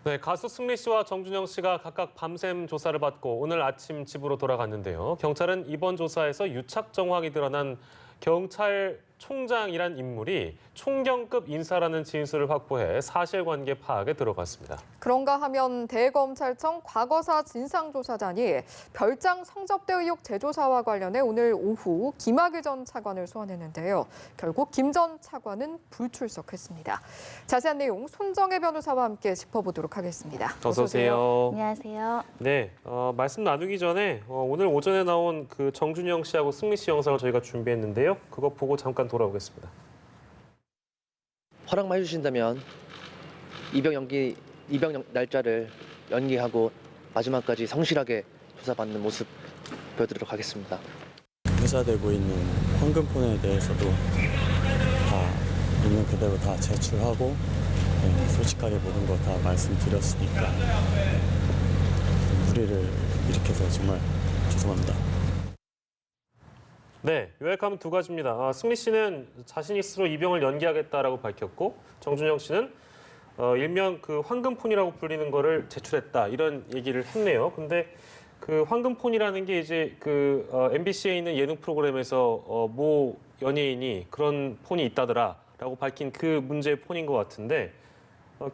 네, 가수 승리 씨와 정준영 씨가 각각 밤샘 조사를 받고 오늘 아침 집으로 돌아갔는데요. 경찰은 이번 조사에서 유착 정황이 드러난 경찰총장이란 인물이 총경급 인사라는 진술을 확보해 사실관계 파악에 들어갔습니다. 그런가 하면 대검찰청 과거사 진상조사단이 별장 성접대 의혹 재조사와 관련해 오늘 오후 김학의 전 차관을 소환했는데요. 결국 김 전 차관은 불출석했습니다. 자세한 내용 손정혜 변호사와 함께 짚어보도록 하겠습니다. 어서 오세요. 안녕하세요. 네, 말씀 나누기 전에 오늘 오전에 나온 그 정준영 씨하고 승리 씨 영상을 저희가 준비했는데요. 그거 보고 잠깐 돌아오겠습니다. 허락만 해주신다면 입영 날짜를 연기하고 마지막까지 성실하게 조사받는 모습 보여드리도록 하겠습니다. 회자되고 있는 황금폰에 대해서도 다 있는 그대로 다 제출하고 솔직하게 모든 거 다 말씀드렸으니까 무리를 일으켜서 정말 죄송합니다. 네, 요약하면 두 가지입니다. 승리 씨는 자신이 스스로 입영을 연기하겠다라고 밝혔고, 정준영 씨는 일명 그 황금폰이라고 불리는 거를 제출했다 이런 얘기를 했네요. 근데 그 황금폰이라는 게 이제 그 MBC에 있는 예능 프로그램에서 모 연예인이 그런 폰이 있다더라라고 밝힌 그 문제의 폰인 것 같은데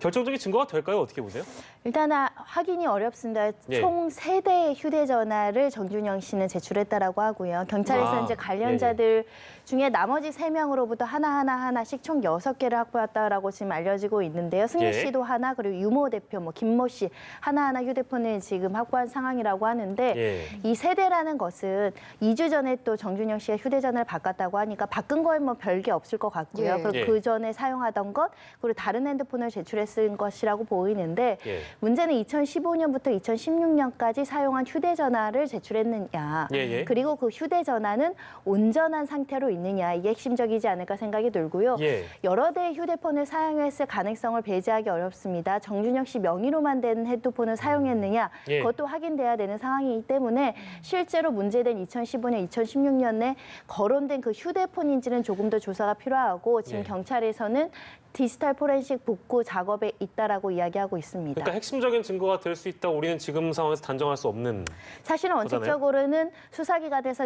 결정적인 증거가 될까요? 어떻게 보세요? 일단 확인이 어렵습니다. 예. 총 3대의 휴대전화를 정준영 씨는 제출했다라고 하고요. 경찰에서 이제 관련자들 중에 나머지 3명으로부터 하나씩 총 6개를 확보했다라고 지금 알려지고 있는데요. 승리 씨도 하나, 그리고 유모 대표, 김모 씨 하나하나 휴대폰을 지금 확보한 상황이라고 하는데 이 세대라는 것은 2주 전에 또 정준영 씨가 휴대전화를 바꿨다고 하니까 바꾼 거에 뭐 별게 없을 것 같고요. 그리고 그 전에 사용하던 것, 그리고 다른 핸드폰을 제출했을 것이라고 보이는데 문제는 2015년부터 2016년까지 사용한 휴대전화를 제출했느냐, 그리고 그 휴대전화는 온전한 상태로 있느냐, 이게 핵심적이지 않을까 생각이 들고요. 여러 대의 휴대폰을 사용했을 가능성을 배제하기 어렵습니다. 정준영 씨 명의로만 된 핸드폰을 사용했느냐, 그것도 확인돼야 되는 상황이기 때문에 실제로 문제된 2015년, 2016년에 거론된 그 휴대폰인지는 조금 더 조사가 필요하고 지금 경찰에서는 디지털 포렌식 복구 작업에 있다라고 이야기하고 있습니다. 그러니까 핵심적인 증거가 될 수 있다고 우리는 지금 상황에서 단정할 수 없는 사실은 원칙적으로는 수사기가 돼서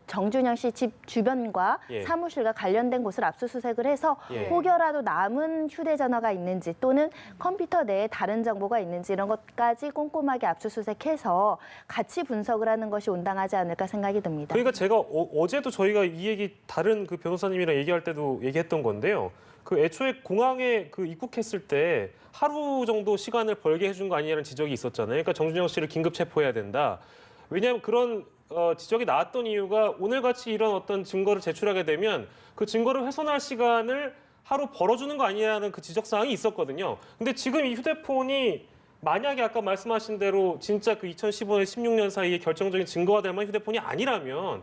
정준영 씨 집 주변과 사무실과 관련된 곳을 압수수색을 해서 혹여라도 남은 휴대전화가 있는지 또는 컴퓨터 내에 다른 정보가 있는지 이런 것까지 꼼꼼하게 압수수색해서 같이 분석을 하는 것이 온당하지 않을까 생각이 듭니다. 그러니까 제가 어제도 저희가 이 얘기 다른 그 변호사님이랑 얘기할 때도 얘기했던 건데요. 그 애초에 공항에 그 입국했을 때 하루 정도 시간을 벌게 해준 거 아니냐는 지적이 있었잖아요. 그러니까 정준영 씨를 긴급 체포해야 된다. 왜냐하면 그런 지적이 나왔던 이유가 오늘같이 이런 어떤 증거를 제출하게 되면 그 증거를 훼손할 시간을 하루 벌어주는 거 아니냐는 그 지적사항이 있었거든요. 근데 지금 이 휴대폰이 만약에 아까 말씀하신 대로 진짜 그 2015년, 16년 사이에 결정적인 증거가 될 만한 휴대폰이 아니라면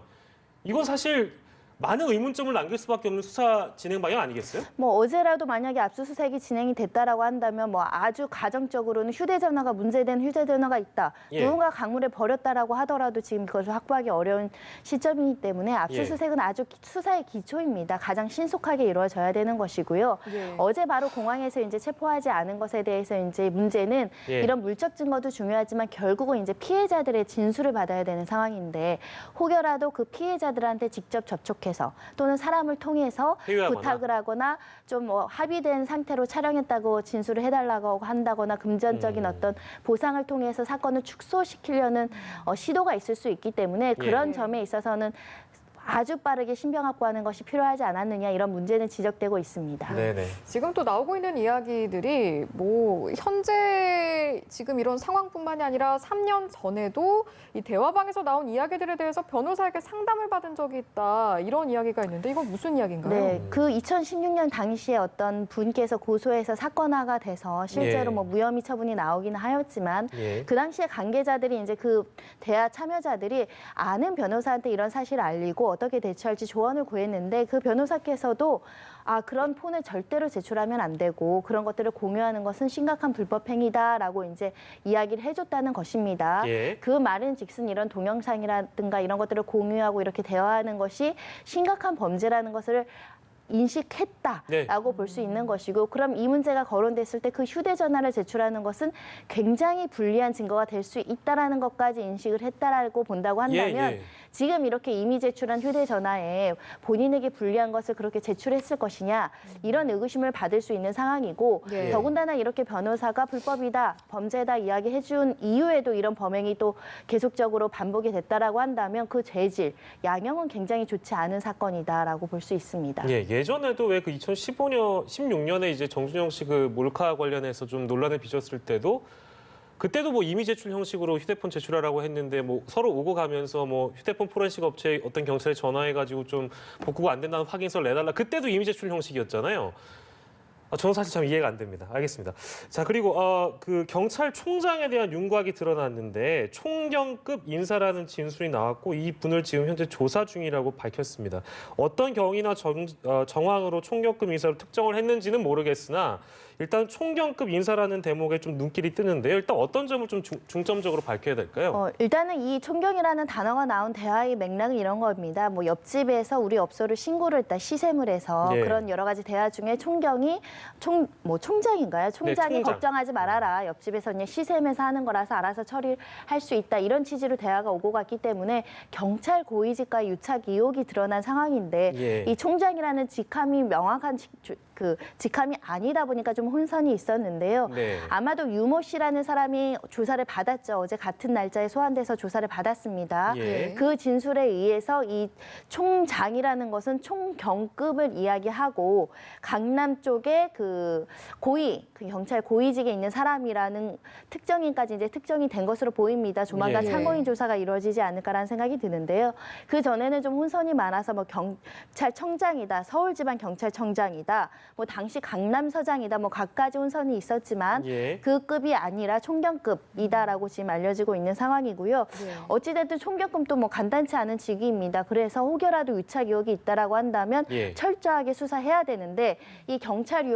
이건 사실 많은 의문점을 남길 수밖에 없는 수사 진행 방향 아니겠어요? 뭐 어제라도 만약에 압수수색이 진행이 됐다라고 한다면 뭐 아주 가정적으로는 휴대전화가 문제된 휴대전화가 있다. 누군가 강물에 버렸다라고 하더라도 지금 그것을 확보하기 어려운 시점이기 때문에 압수수색은 아주 수사의 기초입니다. 가장 신속하게 이루어져야 되는 것이고요. 어제 바로 공항에서 이제 체포하지 않은 것에 대해서 이제 문제는 이런 물적 증거도 중요하지만 결국은 이제 피해자들의 진술을 받아야 되는 상황인데 혹여라도 그 피해자들한테 직접 접촉해서 또는 사람을 통해서 부탁을 하거나 좀 합의된 상태로 촬영했다고 진술을 해달라고 한다거나 금전적인 어떤 보상을 통해서 사건을 축소시키려는 시도가 있을 수 있기 때문에 그런 점에 있어서는 아주 빠르게 신병 확보하는 것이 필요하지 않았느냐 이런 문제는 지적되고 있습니다. 지금 또 나오고 있는 이야기들이 뭐 현재 지금 이런 상황뿐만이 아니라 3년 전에도 이 대화방에서 나온 이야기들에 대해서 변호사에게 상담을 받은 적이 있다 이런 이야기가 있는데 이건 무슨 이야기인가요? 네, 그 2016년 당시에 어떤 분께서 고소해서 사건화가 돼서 실제로 뭐 무혐의 처분이 나오기는 하였지만 그 당시에 관계자들이 이제 그 대화 참여자들이 아는 변호사한테 이런 사실을 알리고 어떻게 대처할지 조언을 구했는데 그 변호사께서도 그런 폰을 절대로 제출하면 안 되고 그런 것들을 공유하는 것은 심각한 불법 행위다라고 이제 이야기를 해줬다는 것입니다. 그 말은즉슨 이런 동영상이라든가 이런 것들을 공유하고 이렇게 대화하는 것이 심각한 범죄라는 것을 인식했다라고 볼 수 있는 것이고 그럼 이 문제가 거론됐을 때 그 휴대전화를 제출하는 것은 굉장히 불리한 증거가 될 수 있다라는 것까지 인식을 했다라고 본다고 한다면 지금 이렇게 이미 제출한 휴대전화에 본인에게 불리한 것을 그렇게 제출했을 것이냐 이런 의구심을 받을 수 있는 상황이고 더군다나 이렇게 변호사가 불법이다, 범죄다 이야기해준 이후에도 이런 범행이 또 계속적으로 반복이 됐다라고 한다면 그 죄질, 양형은 굉장히 좋지 않은 사건이다라고 볼 수 있습니다. 예전에도 왜 그 2015년, 16년에 이제 정준영 씨 그 몰카 관련해서 좀 논란을 빚었을 때도 그때도 뭐 이미 제출 형식으로 휴대폰 제출하라고 했는데 뭐 서로 오고 가면서 뭐 휴대폰 포렌식 업체 어떤 경찰에 전화해가지고 좀 복구가 안 된다는 확인서를 내달라. 그때도 이미 제출 형식이었잖아요. 저는 사실 참 이해가 안 됩니다. 알겠습니다. 자, 그리고 그 경찰총장에 대한 윤곽이 드러났는데 총경급 인사라는 진술이 나왔고 이 분을 지금 현재 조사 중이라고 밝혔습니다. 어떤 경위나 정황으로 총경급 인사로 특정을 했는지는 모르겠으나 일단 총경급 인사라는 대목에 좀 눈길이 뜨는데요. 일단 어떤 점을 좀 중점적으로 밝혀야 될까요? 일단은 이 총경이라는 단어가 나온 대화의 맥락은 이런 겁니다. 뭐 옆집에서 우리 업소를 신고를 했다, 시샘을 해서 그런 여러 가지 대화 중에 총경이 총장인가요? 총장이 총장. 걱정하지 말아라. 옆집에서 그냥 시샘해서 하는 거라서 알아서 처리할 수 있다. 이런 취지로 대화가 오고 갔기 때문에 경찰 고위직과의 유착 의혹이 드러난 상황인데 이 총장이라는 직함이 명확한 그 직함이 아니다 보니까 좀 혼선이 있었는데요. 아마도 유모 씨라는 사람이 조사를 받았죠. 어제 같은 날짜에 소환돼서 조사를 받았습니다. 그 진술에 의해서 이 총장이라는 것은 총경급을 이야기하고 강남 쪽에 그 경찰 고위직에 있는 사람이라는 특정인까지 이제 특정이 된 것으로 보입니다. 조만간 참고인 조사가 이루어지지 않을까라는 생각이 드는데요. 그 전에는 좀 혼선이 많아서 뭐 경찰청장이다, 서울지방경찰청장이다, 뭐 당시 강남서장이다, 뭐 갖가지 혼선이 있었지만 그 급이 아니라 총경급이다라고 지금 알려지고 있는 상황이고요. 어찌됐든 총경급도 뭐 간단치 않은 직위입니다. 그래서 혹여라도 유착 의혹이 있다라고 한다면 철저하게 수사해야 되는데 이 경찰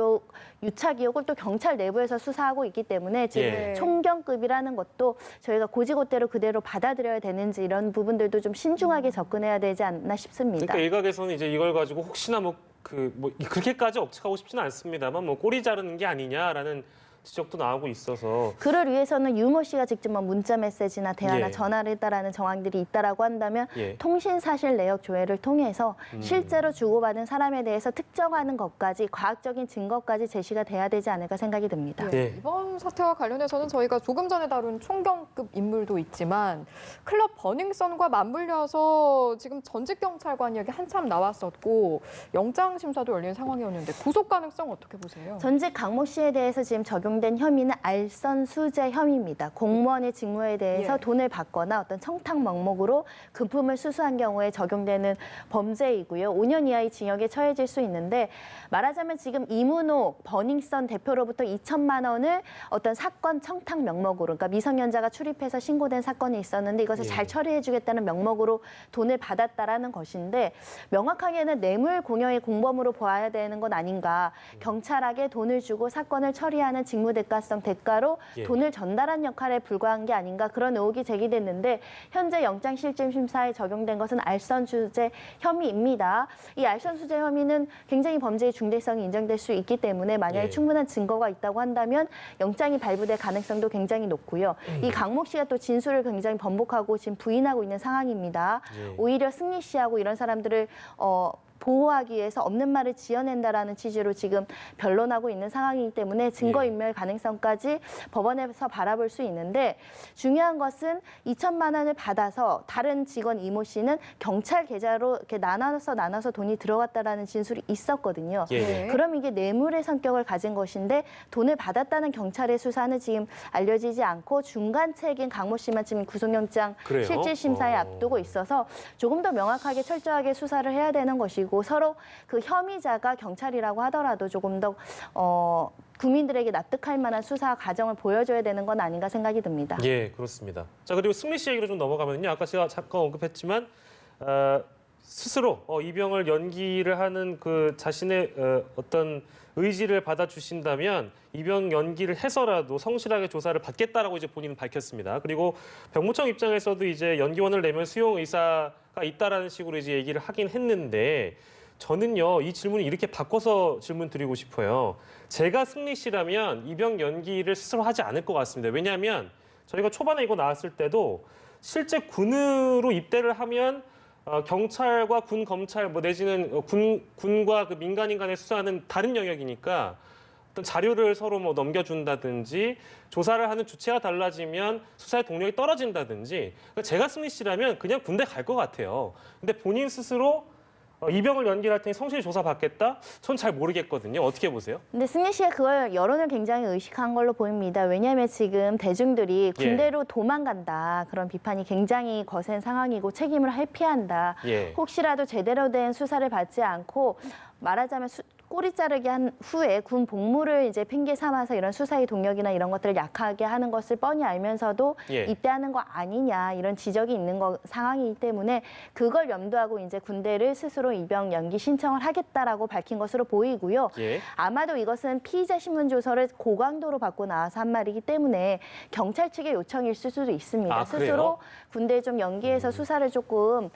유착 의혹을 또 경찰 내부에서 수사하고 있기 때문에 지금 총경급이라는 것도 저희가 고지고대로 그대로 받아들여야 되는지 이런 부분들도 좀 신중하게 접근해야 되지 않나 싶습니다. 그러니까 일각에서는 이제 이걸 가지고 혹시나 그렇게까지 억측하고 싶지는 않습니다만 뭐 꼬리 자르는 게 아니냐라는 지적도 나오고 있어서 그를 위해서는 유모 씨가 직접 문자 메시지나 대화나 전화를 했다라는 정황들이 있다라고 한다면 통신 사실 내역 조회를 통해서 실제로 주고받은 사람에 대해서 특정하는 것까지 과학적인 증거까지 제시가 돼야 되지 않을까 생각이 듭니다. 이번 사태와 관련해서는 저희가 조금 전에 다룬 총경급 인물도 있지만 클럽 버닝썬과 맞물려서 지금 전직 경찰관이야기 한참 나왔었고 영장 심사도 열린 상황이었는데 구속 가능성 어떻게 보세요? 전직 강모 씨에 대해서 지금 적용된 혐의는 알선수재 혐의입니다. 공무원의 직무에 대해서 돈을 받거나 어떤 청탁 명목으로 금품을 수수한 경우에 적용되는 범죄이고요. 5년 이하의 징역에 처해질 수 있는데 말하자면 지금 이문호 버닝썬 대표로부터 2천만 원을 어떤 사건 청탁 명목으로 그러니까 미성년자가 출입해서 신고된 사건이 있었는데 이것을 잘 처리해주겠다는 명목으로 돈을 받았다라는 것인데 명확하게는 뇌물 공여의 공범으로 보아야 되는 건 아닌가. 경찰에게 돈을 주고 사건을 처리하는 직무 대가성 대가로 돈을 전달한 역할에 불과한 게 아닌가 그런 의혹이 제기됐는데 현재 영장실질심사에 적용된 것은 알선수재 혐의입니다. 이 알선수재 혐의는 굉장히 범죄의 중대성이 인정될 수 있기 때문에 만약에 충분한 증거가 있다고 한다면 영장이 발부될 가능성도 굉장히 높고요. 이 강목 씨가 또 진술을 굉장히 번복하고 지금 부인하고 있는 상황입니다. 오히려 승리 씨하고 이런 사람들을 보호하기 위해서 없는 말을 지어낸다라는 취지로 지금 변론하고 있는 상황이기 때문에 증거인멸 가능성까지 법원에서 바라볼 수 있는데 중요한 것은 2천만 원을 받아서 다른 직원 이모 씨는 경찰 계좌로 이렇게 나눠서 돈이 들어갔다라는 진술이 있었거든요. 그럼 이게 뇌물의 성격을 가진 것인데 돈을 받았다는 경찰의 수사는 지금 알려지지 않고 중간체계인 강모 씨만 지금 구속영장 실질심사에 앞두고 있어서 조금 더 명확하게 철저하게 수사를 해야 되는 것이고 서로 그 혐의자가 경찰이라고 하더라도 조금 더 국민들에게 납득할 만한 수사 과정을 보여줘야 되는 건 아닌가 생각이 듭니다. 그렇습니다. 자, 그리고 승리 씨 얘기로 좀 넘어가면요. 아까 제가 잠깐 언급했지만 스스로 입영을 연기를 하는 그 자신의 어떤 의지를 받아주신다면 입영 연기를 해서라도 성실하게 조사를 받겠다라고 이제 본인은 밝혔습니다. 그리고 병무청 입장에서도 이제 연기원을 내면 수용 의사가 있다라는 식으로 이제 얘기를 하긴 했는데 저는요, 이 질문을 이렇게 바꿔서 질문 드리고 싶어요. 제가 승리 씨라면 입영 연기를 스스로 하지 않을 것 같습니다. 왜냐하면 저희가 초반에 이거 나왔을 때도 실제 군으로 입대를 하면 경찰과 군, 검찰, 뭐 내지는 군과 그 민간인 간의 수사는 다른 영역이니까 어떤 자료를 서로 뭐 넘겨준다든지 조사를 하는 주체가 달라지면 수사의 동력이 떨어진다든지 그러니까 제가 승리 씨라면 그냥 군대 갈 것 같아요. 근데 본인 스스로 입영을 연기할 테니 성실히 조사받겠다? 전 잘 모르겠거든요. 어떻게 보세요? 근데 승리 씨가 그걸 여론을 굉장히 의식한 걸로 보입니다. 왜냐하면 지금 대중들이 군대로 도망간다. 그런 비판이 굉장히 거센 상황이고 책임을 회피한다. 예. 혹시라도 제대로 된 수사를 받지 않고 말하자면 꼬리 자르기 한 후에 군 복무를 이제 핑계 삼아서 이런 수사의 동력이나 이런 것들을 약하게 하는 것을 뻔히 알면서도 예. 입대하는 거 아니냐 이런 지적이 있는 상황이기 때문에 그걸 염두하고 이제 군대를 스스로 입영 연기 신청을 하겠다라고 밝힌 것으로 보이고요. 예. 아마도 이것은 피의자 신문 조서를 고강도로 받고 나와서 한 말이기 때문에 경찰 측의 요청일 수도 있습니다. 아, 스스로 그래요? 군대에 좀 연기해서 수사를 조금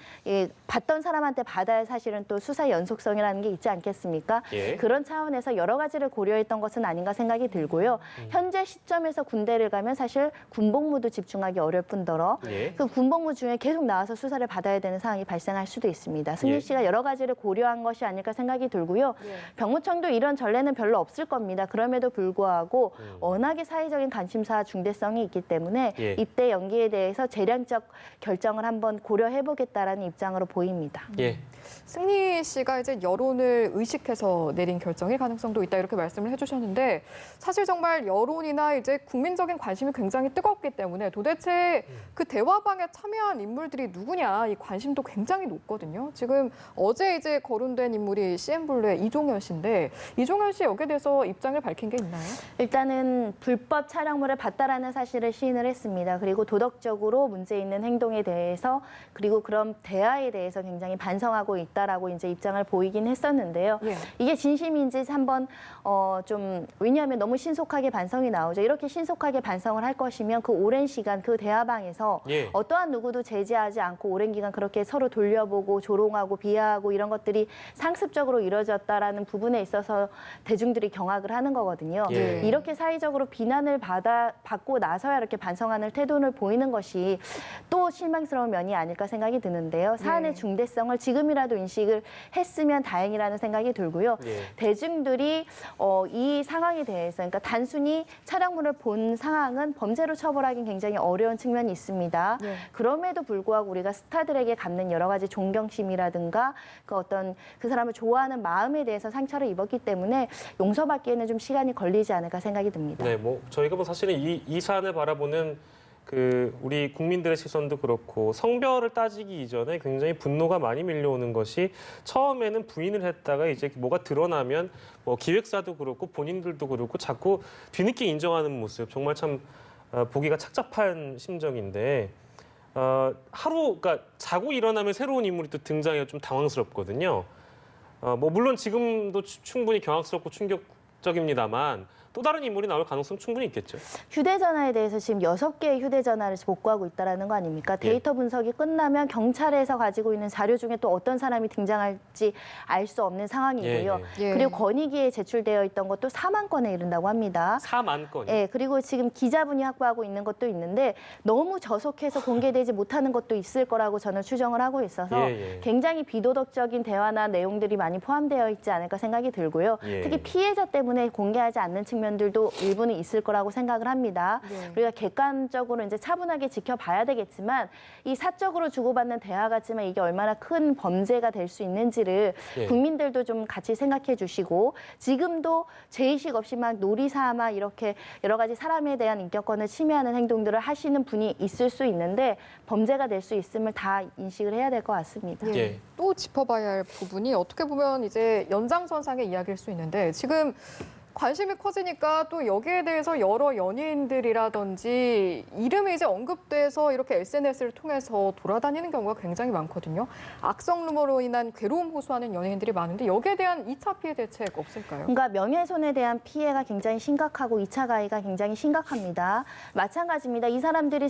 받던 사람한테 받아야 사실은 또 수사 연속성이라는 게 있지 않겠습니까? 예. 그런 차원에서 여러 가지를 고려했던 것은 아닌가 생각이 들고요. 현재 시점에서 군대를 가면 사실 군복무도 집중하기 어려울 뿐더러 예. 그 군복무 중에 계속 나와서 수사를 받아야 되는 상황이 발생할 수도 있습니다. 승리 예. 씨가 여러 가지를 고려한 것이 아닐까 생각이 들고요. 병무청도 이런 전례는 별로 없을 겁니다. 그럼에도 불구하고 워낙에 사회적인 관심사 중대성이 있기 때문에 예. 입대 연기에 대해서 재량적 결정을 한번 고려해보겠다라는 입장으로 보입니다. 예. 승리 씨가 이제 여론을 의식해서 내린 결정일 가능성도 있다 이렇게 말씀을 해주셨는데 사실 정말 여론이나 이제 국민적인 관심이 굉장히 뜨겁기 때문에 도대체 그 대화방에 참여한 인물들이 누구냐 이 관심도 굉장히 높거든요. 지금 어제 이제 거론된 인물이 CN블루의 이종현 씨인데 이종현 씨 여기에 대해서 입장을 밝힌 게 있나요? 일단은 불법 촬영물을 봤다라는 사실을 시인을 했습니다. 그리고 도덕적으로 문제 있는 행동에 대해서 그리고 그런 대화에 대해서 굉장히 반성하고 있다라고 이제 입장을 보이긴 했었는데요. 예. 이게 진심인지 한번 좀 왜냐하면 너무 신속하게 반성이 나오죠. 이렇게 신속하게 반성을 할 것이면 그 오랜 시간 그 대화방에서 예. 어떠한 누구도 제지하지 않고 오랜 기간 그렇게 서로 돌려보고 조롱하고 비하하고 이런 것들이 상습적으로 이루어졌다라는 부분에 있어서 대중들이 경악을 하는 거거든요. 예. 이렇게 사회적으로 비난을 받고 나서야 이렇게 반성하는 태도를 보이는 것이 또 실망스러운 면이 아닐까 생각이 드는데요. 사안의 중대성을 지금이라도 인식을 했으면 다행이라는 생각이 들고요. 예. 대중들이 이 상황에 대해서 그러니까 단순히 촬영물을 본 상황은 범죄로 처벌하기는 굉장히 어려운 측면이 있습니다. 예. 그럼에도 불구하고 우리가 스타들에게 갖는 여러 가지 존경심이라든가 그 어떤 그 사람을 좋아하는 마음에 대해서 상처를 입었기 때문에 용서받기에는 좀 시간이 걸리지 않을까 생각이 듭니다. 네, 뭐 저희가 뭐 사실은 이 사안을 바라보는 그 우리 국민들의 시선도 그렇고 성별을 따지기 이전에 굉장히 분노가 많이 밀려오는 것이 처음에는 부인을 했다가 이제 뭐가 드러나면 뭐 기획사도 그렇고 본인들도 그렇고 자꾸 뒤늦게 인정하는 모습 정말 참 보기가 착잡한 심정인데 그러니까 자고 일어나면 새로운 인물이 또 등장해서 좀 당황스럽거든요. 뭐 물론 지금도 충분히 경악스럽고 충격적입니다만 또 다른 인물이 나올 가능성 충분히 있겠죠. 휴대전화에 대해서 지금 6개의 휴대전화를 복구하고 있다는 거 아닙니까? 데이터 분석이 끝나면 경찰에서 가지고 있는 자료 중에 또 어떤 사람이 등장할지 알 수 없는 상황이고요. 예. 그리고 건의기에 제출되어 있던 것도 4만 건에 이른다고 합니다. 4만 건이. 예, 그리고 지금 기자분이 확보하고 있는 것도 있는데 너무 저속해서 공개되지 못하는 것도 있을 거라고 저는 추정을 하고 있어서 예. 굉장히 비도덕적인 대화나 내용들이 많이 포함되어 있지 않을까 생각이 들고요. 예. 특히 피해자 때문에 공개하지 않는 측면들도 일부는 있을 거라고 생각을 합니다. 예. 우리가 객관적으로 이제 차분하게 지켜봐야 되겠지만 이 사적으로 주고받는 대화 같지만 이게 얼마나 큰 범죄가 될 수 있는지를 예. 국민들도 좀 같이 생각해 주시고 지금도 죄의식 없이 막 놀이삼아 이렇게 여러 가지 사람에 대한 인격권을 침해하는 행동들을 하시는 분이 있을 수 있는데 범죄가 될 수 있음을 다 인식을 해야 될 것 같습니다. 예. 예. 또 짚어봐야 할 부분이 어떻게 보면 이제 연장선상의 이야기일 수 있는데 지금 관심이 커지니까 또 여기에 대해서 여러 연예인들이라든지 이름이 이제 언급돼서 이렇게 SNS를 통해서 돌아다니는 경우가 굉장히 많거든요. 악성 루머로 인한 괴로움 호소하는 연예인들이 많은데 여기에 대한 2차 피해 대책 없을까요? 그러니까 명예훼손에 대한 피해가 굉장히 심각하고 2차 가해가 굉장히 심각합니다. 마찬가지입니다. 이 사람들이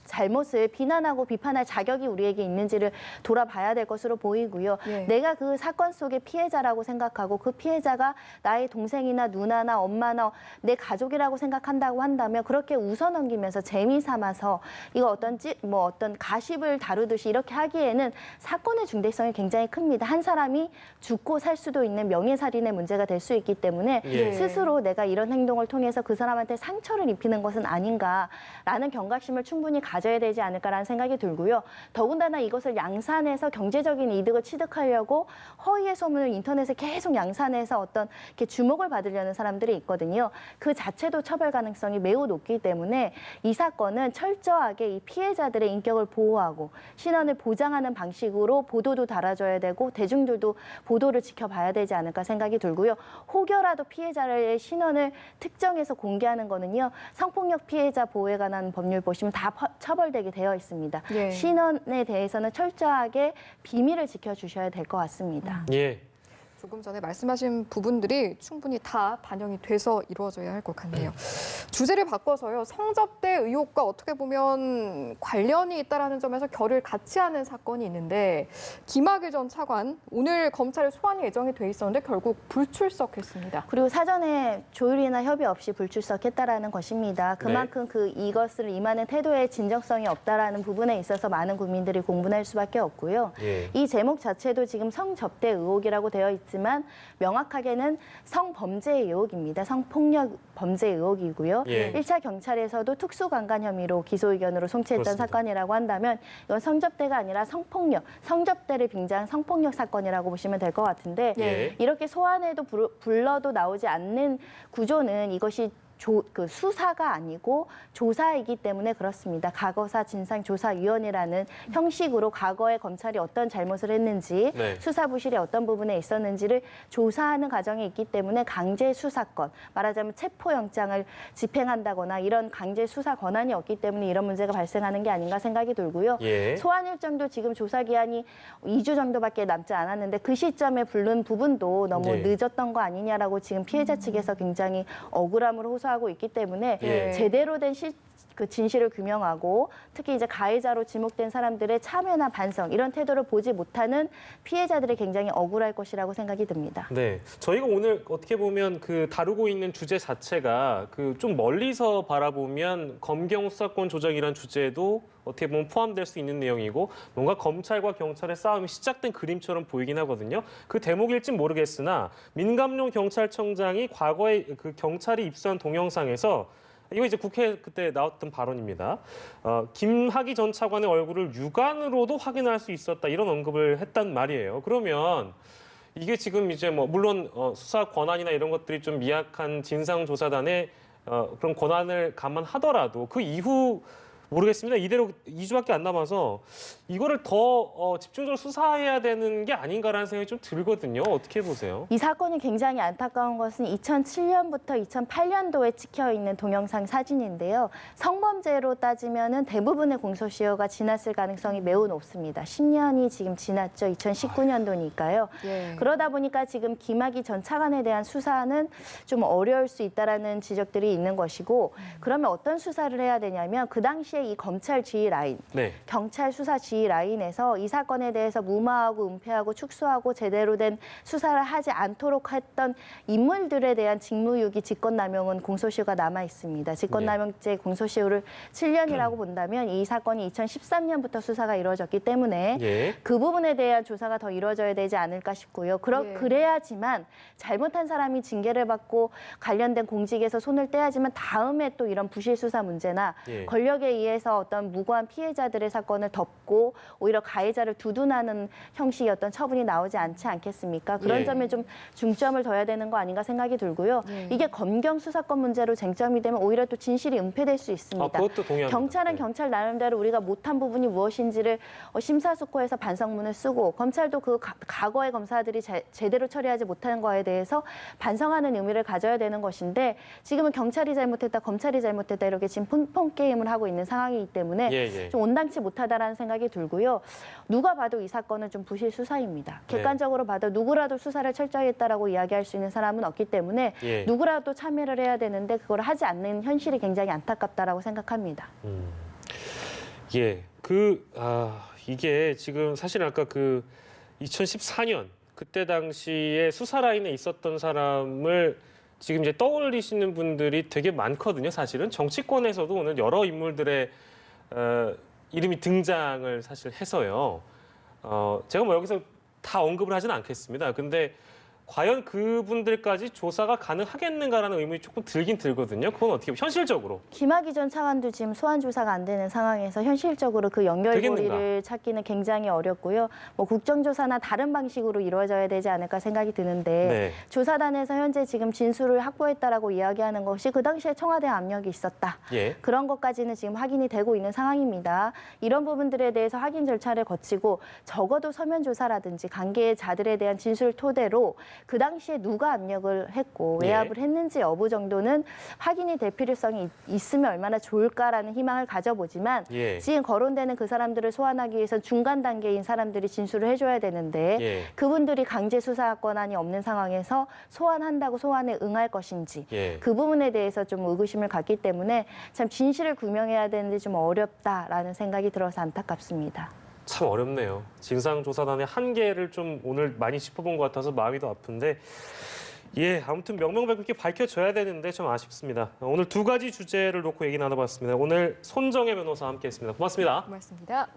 잘못을 비난하고 비판할 자격이 우리에게 있는지를 돌아봐야 될 것으로 보이고요. 예. 내가 그 사건 속의 피해자라고 생각하고 그 피해자가 나의 동생이나 누나나 엄마나 내 가족이라고 생각한다고 한다면 그렇게 웃어넘기면서 재미 삼아서 이거 어떤 가십을 다루듯이 이렇게 하기에는 사건의 중대성이 굉장히 큽니다. 한 사람이 죽고 살 수도 있는 명예살인의 문제가 될 수 있기 때문에 예. 스스로 내가 이런 행동을 통해서 그 사람한테 상처를 입히는 것은 아닌가라는 경각심을 충분히 가져야 되지 않을까라는 생각이 들고요. 더군다나 이것을 양산해서 경제적인 이득을 취득하려고 허위의 소문을 인터넷에 계속 양산해서 어떤 이렇게 주목을 받으려는 사람들이 있거든요. 그 자체도 처벌 가능성이 매우 높기 때문에 이 사건은 철저하게 이 피해자들의 인격을 보호하고 신원을 보장하는 방식으로 보도도 달아줘야 되고 대중들도 보도를 지켜봐야 되지 않을까 생각이 들고요. 혹여라도 피해자의 신원을 특정해서 공개하는 거는요. 성폭력 피해자 보호에 관한 법률 보시면 다 처벌되게 되어 있습니다. 예. 신원에 대해서는 철저하게 비밀을 지켜주셔야 될 것 같습니다. 예. 조금 전에 말씀하신 부분들이 충분히 다 반영이 돼서 이루어져야 할 것 같네요. 주제를 바꿔서요. 성접대 의혹과 어떻게 보면 관련이 있다는 점에서 결을 같이 하는 사건이 있는데 김학의 전 차관 오늘 검찰에 소환이 예정이 돼 있었는데 결국 불출석했습니다. 그리고 사전에 조율이나 협의 없이 불출석했다라는 것입니다. 그만큼 이것을 임하는 태도에 진정성이 없다라는 부분에 있어서 많은 국민들이 공분할 수밖에 없고요. 예. 이 제목 자체도 지금 성접대 의혹이라고 되어 있지만 명확하게는 성범죄 의혹입니다. 성폭력 범죄 의혹이고요. 예. 1차 경찰에서도 특수강간 혐의로 기소 의견으로 송치했던 그렇습니다. 사건이라고 한다면 이건 성접대가 아니라 성폭력, 성접대를 빙자한 성폭력 사건이라고 보시면 될 것 같은데 예. 이렇게 소환해도 불러도 나오지 않는 구조는 이것이 수사가 아니고 조사이기 때문에 그렇습니다. 과거사 진상조사위원회라는 형식으로 과거에 검찰이 어떤 잘못을 했는지 네. 수사 부실이 어떤 부분에 있었는지를 조사하는 과정에 있기 때문에 강제 수사권, 말하자면 체포영장을 집행한다거나 이런 강제 수사 권한이 없기 때문에 이런 문제가 발생하는 게 아닌가 생각이 들고요. 예. 소환 일정도 지금 조사 기한이 2주 정도밖에 남지 않았는데 그 시점에 부른 부분도 너무 예. 늦었던 거 아니냐라고 지금 피해자 측에서 굉장히 억울함으로 호소하고 있기 때문에 예. 제대로 된 그 진실을 규명하고 특히 이제 가해자로 지목된 사람들의 참여나 반성 이런 태도를 보지 못하는 피해자들이 굉장히 억울할 것이라고 생각이 듭니다. 네, 저희가 오늘 어떻게 보면 그 다루고 있는 주제 자체가 그 좀 멀리서 바라보면 검경 수사권 조정이란 주제도 어떻게 보면 포함될 수 있는 내용이고 뭔가 검찰과 경찰의 싸움이 시작된 그림처럼 보이긴 하거든요. 그 대목일지 모르겠으나 민감용 경찰청장이 과거에 그 경찰이 입수한 동영상에서 이거 이제 국회 그때 나왔던 발언입니다. 김학의 전 차관의 얼굴을 육안으로도 확인할 수 있었다 이런 언급을 했단 말이에요. 그러면 이게 지금 이제 뭐 물론 수사 권한이나 이런 것들이 좀 미약한 진상조사단의 그런 권한을 감안하더라도 그 이후 모르겠습니다. 이대로 2주밖에 안 남아서 이거를 더 집중적으로 수사해야 되는 게 아닌가라는 생각이 좀 들거든요. 어떻게 보세요? 이 사건이 굉장히 안타까운 것은 2007년부터 2008년도에 찍혀 있는 동영상 사진인데요. 성범죄로 따지면은 대부분의 공소시효가 지났을 가능성이 매우 높습니다. 10년이 지금 지났죠. 2019년도니까요. 예. 그러다 보니까 지금 김학의 전 차관에 대한 수사는 좀 어려울 수 있다라는 지적들이 있는 것이고 그러면 어떤 수사를 해야 되냐면 그 당시에 이 검찰 지휘 라인, 네. 경찰 수사 지휘 라인에서 이 사건에 대해서 무마하고 은폐하고 축소하고 제대로 된 수사를 하지 않도록 했던 인물들에 대한 직무유기, 직권남용은 공소시효가 남아 있습니다. 직권남용죄 공소시효를 7년이라고 본다면 이 사건이 2013년부터 수사가 이루어졌기 때문에 예. 그 부분에 대한 조사가 더 이루어져야 되지 않을까 싶고요. 그래야지만 잘못한 사람이 징계를 받고 관련된 공직에서 손을 떼야지만 다음에 또 이런 부실 수사 문제나 예. 권력에 의해서 어떤 무고한 피해자들의 사건을 덮고 오히려 가해자를 두둔하는 형식의 어떤 처분이 나오지 않지 않겠습니까? 그런 예. 점에 좀 중점을 둬야 되는 거 아닌가 생각이 들고요. 예. 이게 검경 수사권 문제로 쟁점이 되면 오히려 또 진실이 은폐될 수 있습니다. 그것도 동의합니다. 경찰은 네. 경찰 나름대로 우리가 못한 부분이 무엇인지를 심사숙고해서 반성문을 쓰고 검찰도 그 과거의 검사들이 제대로 처리하지 못하는 거에 대해서 반성하는 의미를 가져야 되는 것인데 지금은 경찰이 잘못했다, 검찰이 잘못했다 이렇게 지금 핑퐁 게임을 하고 있는 상황이기 때문에 예. 좀 온당치 못하다라는 생각이 들고요. 누가 봐도 이 사건은 좀 부실 수사입니다. 객관적으로 봐도 누구라도 수사를 철저히 했다라고 이야기할 수 있는 사람은 없기 때문에 예. 누구라도 참여를 해야 되는데 그걸 하지 않는 현실이 굉장히 안타깝다라고 생각합니다. 예, 이게 지금 사실 아까 그 2014년 그때 당시에 수사 라인에 있었던 사람을 지금 이제 떠올리시는 분들이 되게 많거든요. 사실은 정치권에서도 오늘 여러 인물들의 이름이 등장을 사실 해서요. 제가 뭐 여기서 다 언급을 하지는 않겠습니다. 근데 과연 그분들까지 조사가 가능하겠는가라는 의문이 조금 들긴 들거든요. 그건 어떻게 현실적으로 김학의 전 차관도 지금 소환 조사가 안 되는 상황에서 현실적으로 그 연결고리를 되겠는가? 찾기는 굉장히 어렵고요. 뭐 국정조사나 다른 방식으로 이루어져야 되지 않을까 생각이 드는데 네. 조사단에서 현재 지금 진술을 확보했다라고 이야기하는 것이 그 당시에 청와대 압력이 있었다. 예. 그런 것까지는 지금 확인이 되고 있는 상황입니다. 이런 부분들에 대해서 확인 절차를 거치고 적어도 서면 조사라든지 관계자들에 대한 진술 토대로 그 당시에 누가 압력을 했고 외압을 했는지 여부 정도는 확인이 될 필요성이 있으면 얼마나 좋을까라는 희망을 가져보지만 예. 지금 거론되는 그 사람들을 소환하기 위해서 중간 단계인 사람들이 진술을 해줘야 되는데 예. 그분들이 강제 수사 권한이 없는 상황에서 소환한다고 소환에 응할 것인지 예. 그 부분에 대해서 좀 의구심을 갖기 때문에 참 진실을 규명해야 되는데 좀 어렵다라는 생각이 들어서 안타깝습니다. 참 어렵네요. 진상조사단의 한계를 좀 오늘 많이 짚어본 것 같아서 마음이 더 아픈데 예, 아무튼 명명백백히 밝혀져야 되는데 좀 아쉽습니다. 오늘 두 가지 주제를 놓고 얘기 나눠봤습니다. 오늘 손정혜 변호사와 함께했습니다. 고맙습니다. 고맙습니다.